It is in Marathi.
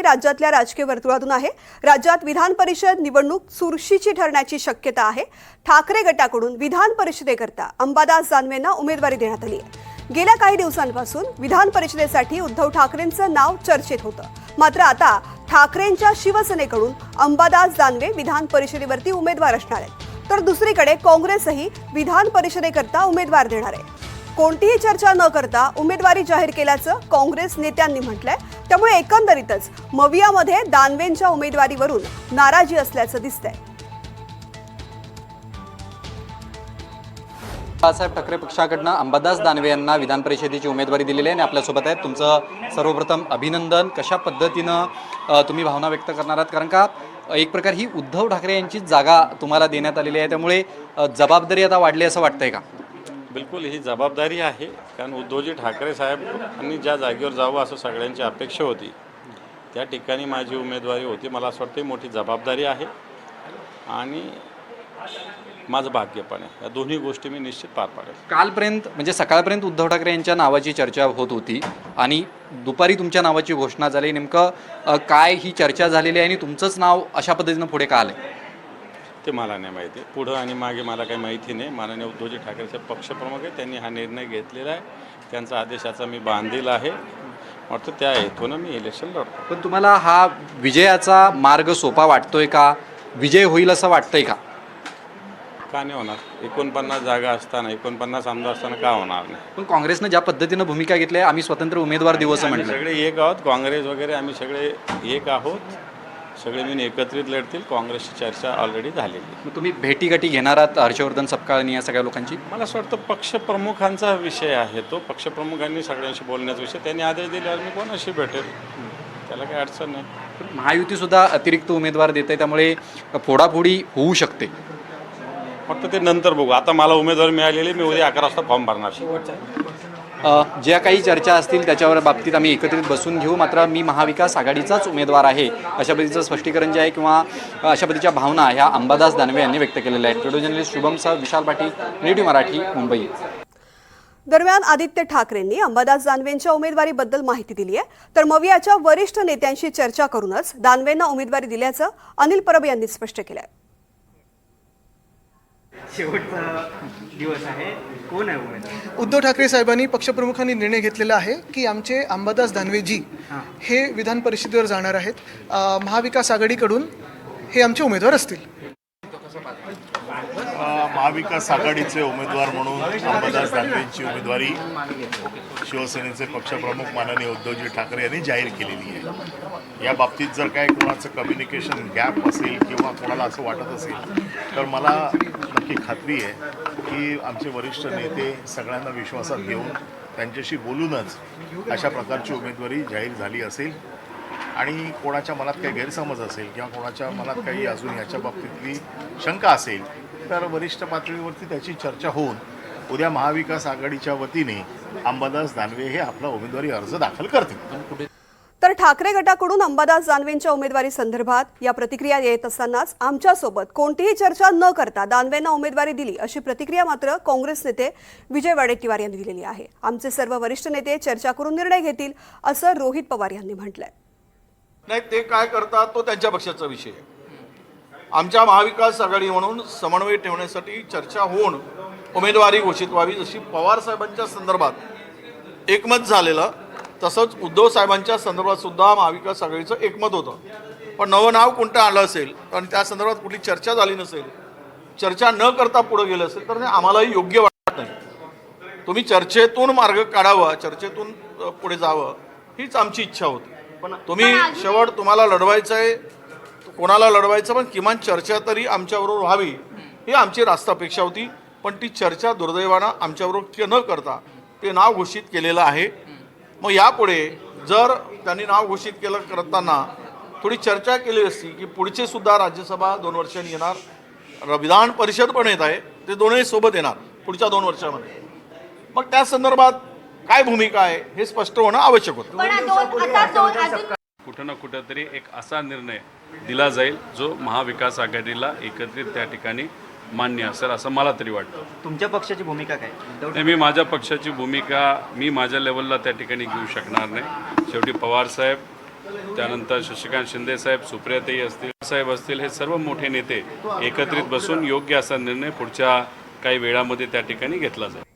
राज्यातल्या राजकीय वर्तुळातून आहे। राज्यात विधान परिषद निवडणूक चुरशीची ठरण्याची शक्यता आहे। ठाकरे गटाकडून विधान परिषदेकरता अंबादास दानवेंना उमेदवारी देण्यात आली आहे। गेल्या काही दिवसांपासून विधान परिषदेसाठी उद्धव ठाकरेंचं नाव चर्चेत होतं, मात्र आता ठाकरेंच्या शिवसेनेकडून अंबादास दानवे विधान परिषदेवरती उमेदवार असणार आहेत, तर दुसरीकडे काँग्रेसही विधान परिषदेकरता उमेदवार देणार आहे। कोणतीही चर्चा न करता उमेदवारी जाहीर केल्याचं काँग्रेस नेत्यांनी म्हटलंय। त्यामुळे एकंदरीतच मवियामध्ये दानवेंच्या उमेदवारीवरून नाराजी असल्याचं दिसतंय। बाळासाहेब ठाकरे पक्षाकडनं अंबादास दानवे यांना विधान परिषदेची उमेदवारी दिलेली आहे आणि आपल्यासोबत आहेत। तुमचं सर्वप्रथम अभिनंदन। कशा पद्धतीनं तुम्ही भावना व्यक्त करणार आहात, कारण का एक प्रकार ही उद्धव ठाकरे यांची जागा तुम्हाला देण्यात आलेली आहे, त्यामुळे जबाबदारी आता वाढली असं वाटतंय का? बिलकुल ही जबाबदारी आहे, कारण उद्धवजी ठाकरे साहेब यांनी ज्या जागेवर जावं असं सगळ्यांची अपेक्षा होती, त्या ठिकाणी माझी उमेदवारी होती। मला असं वाटतं मोठी जबाबदारी आहे आणि माझं भाग्य पण आहे। या दोन्ही गोष्टी मी निश्चित पार पाडेल। कालपर्यंत म्हणजे सकाळपर्यंत उद्धव ठाकरे यांच्या नावाची चर्चा होत होती आणि दुपारी तुमच्या नावाची घोषणा झाली। नेमकं काय ही चर्चा झालेली आहे आणि तुमचंच नाव अशा पद्धतीनं पुढे का आलं ते मला नाही माहिती। पुढं आणि मागे मला काही माहिती नाही। माननीय उद्धवजी ठाकरेचे पक्षप्रमुख आहेत, त्यांनी हा निर्णय घेतलेला आहे, त्यांचा आदेशाचा मी बांधील आहे। वाटतं त्या हेतूनं मी इलेक्शन लढतो। पण तुम्हाला हा विजयाचा मार्ग सोपा वाटतोय का? विजय होईल असं वाटतंय का? का नाही होणार? 49 जागा असताना, 49 आमदार असताना का होणार नाही? पण काँग्रेसनं ज्या पद्धतीनं भूमिका घेतली आहे, आम्ही स्वतंत्र उमेदवार देऊ असं म्हटलं। सगळे एक आहोत, काँग्रेस वगैरे आम्ही सगळे एक आहोत, सगळे मिळून एकत्रित लढतील। काँग्रेसची चर्चा ऑलरेडी झालेली। मग तुम्ही भेटीगाठी घेणार आहात हर्षवर्धन सपकाळ आणि या सगळ्या लोकांची? मला असं वाटतं पक्षप्रमुखांचा विषय आहे तो। पक्षप्रमुखांनी सगळ्यांशी बोलण्याचा विषय, त्यांनी आदेश दिल्यावर मी कोणाशी भेटेल, त्याला काही अडचण नाही। महायुतीसुद्धा अतिरिक्त उमेदवार देत आहे, त्यामुळे फोडाफोडी होऊ शकते। फक्त ते नंतर बघू। आता मला उमेदवारी मिळालेली, मी उद्या 11 वाजता फॉर्म भरणार। ज्या काही चर्चा असतील त्याच्यावर बाबतीत आम्ही एकत्रित बसून घेऊ। मात्र मी महाविकास आघाडीचाच उमेदवार आहे अशा पद्धतीचं स्पष्टीकरण जे आहे किंवा अशा पद्धतीच्या भावना ह्या अंबादास दानवे यांनी व्यक्त केलेल्या आहेत। Video journalist शुभमसह Vishal Patil, radio Marathi, Mumbai. दरम्यान आदित्य ठाकरेंनी अंबादास दानवेंच्या उमेदवारीबद्दल माहिती दिली आहे, तर मवियाच्या वरिष्ठ नेत्यांशी चर्चा करूनच दानवेंना उमेदवारी दिल्याचं अनिल परब यांनी स्पष्ट केलं आहे। शेवटचा दिवस आहे, कोण आहे उमेदवार? उद्धव ठाकरे साहेबांनी पक्षप्रमुखांनी निर्णय घेतलेला आहे की आमचे अंबादास दानवेजी हे विधान परिषदेवर जाणार आहेत। महाविकास आघाडीकडून हे आमचे उमेदवार असतील। महाविकास आघाडीचे उमेदवार म्हणून अंबादास दानवेंची उमेदवारी शिवसेनेचे पक्षप्रमुख माननीय उद्धवजी ठाकरे यांनी जाहीर केलेली आहे। या बाबतीत जर काय कोणाचं कम्युनिकेशन गॅप असेल किंवा कोणाला असं वाटत असेल, तर मला नक्की खात्री आहे की आमचे वरिष्ठ नेते सगळ्यांना विश्वासात घेऊन त्यांच्याशी बोलूनच अशा प्रकारची उमेदवारी जाहीर झाली असेल। आणि कोणाच्या मनात काही गैरसमज असेल किंवा कोणाच्या मनात काही अजून याच्या बाबतीतली शंका असेल, तर वरिष्ठ पातळीवरती त्याची चर्चा होऊन उद्या महाविकास आघाडीच्या वतीने अंबादास दानवे हे आपला उमेदवारी अर्ज दाखल करतील। तर ठाकरे गटाकडून अंबादास दानवेंच्या उमेदवारी संदर्भात या प्रतिक्रिया येत असतानाच आमच्यासोबत कोणतीही चर्चा न करता दानवेंना उमेदवारी दिली अशी प्रतिक्रिया मात्र काँग्रेस नेते विजय वडेट्टीवार यांनी दिलेली आहे। आमचे सर्व वरिष्ठ नेते चर्चा करून निर्णय घेतील असं रोहित पवार यांनी म्हटलंय। नाही, ते काय करतात तो त्यांच्या पक्षाचा विषय आहे। आमच्या महाविकास आघाडी म्हणून समन्वय ठेवण्यासाठी चर्चा होऊन उमेदवारी घोषित व्हावी, जशी पवार साहेबांच्या संदर्भात एकमत झालेलं, तसंच उद्धव साहेबांच्या संदर्भात सुद्धा महाविकास आघाडीचं एकमत होतं। पण नवं नाव कोणतं आलं असेल आणि त्या संदर्भात कुठली चर्चा झाली नसेल, चर्चा न करता पुढे गेलं असेल, तर आम्हालाही योग्य वाटत नाही। तुम्ही चर्चेतून मार्ग काढावा, चर्चेतून पुढे जावं, हीच आमची इच्छा होती। पण तुम्ही शेवट तुम्हाला लढवायचं आहे, कोणाला लढवायचं, पण किमान चर्चा तरी आमच्याबरोबर व्हावी ही आमची रास्त अपेक्षा होती। पण ती चर्चा दुर्दैवानं आमच्याबरोबर न करता ते नाव घोषित केलेलं आहे। मग यापुढे जर त्यांनी नाव घोषित केलं करताना थोडी चर्चा केली असती की पुढचे सुद्धा राज्यसभा 2 वर्षांनी येणार, विधान परिषद पण येत आहे, ते दोन्ही सोबत येणार पुढच्या 2 वर्षामध्ये, मग त्या संदर्भात काय भूमिका आहे हे स्पष्ट होणं आवश्यक होतं। कुठं ना कुठंतरी एक असा निर्णय दिला जाईल जो महाविकास आघाडीला एकत्रित त्या ठिकाणी मान्य असेल असं मला तरी वाटतं। तुमच्या पक्षाची भूमिका काय? नाही, मी माझ्या पक्षाची भूमिका मी माझ्या लेवलला त्या ठिकाणी घेऊ शकणार नाही। शेवटी पवारसाहेब त्यानंतर शशिकांत शिंदे साहेब, सुप्रियाताई असतील, साहेब असतील, हे सर्व मोठे नेते एकत्रित बसून योग्य असा निर्णय पुढच्या काही वेळामध्ये त्या ठिकाणी घेतला जाईल.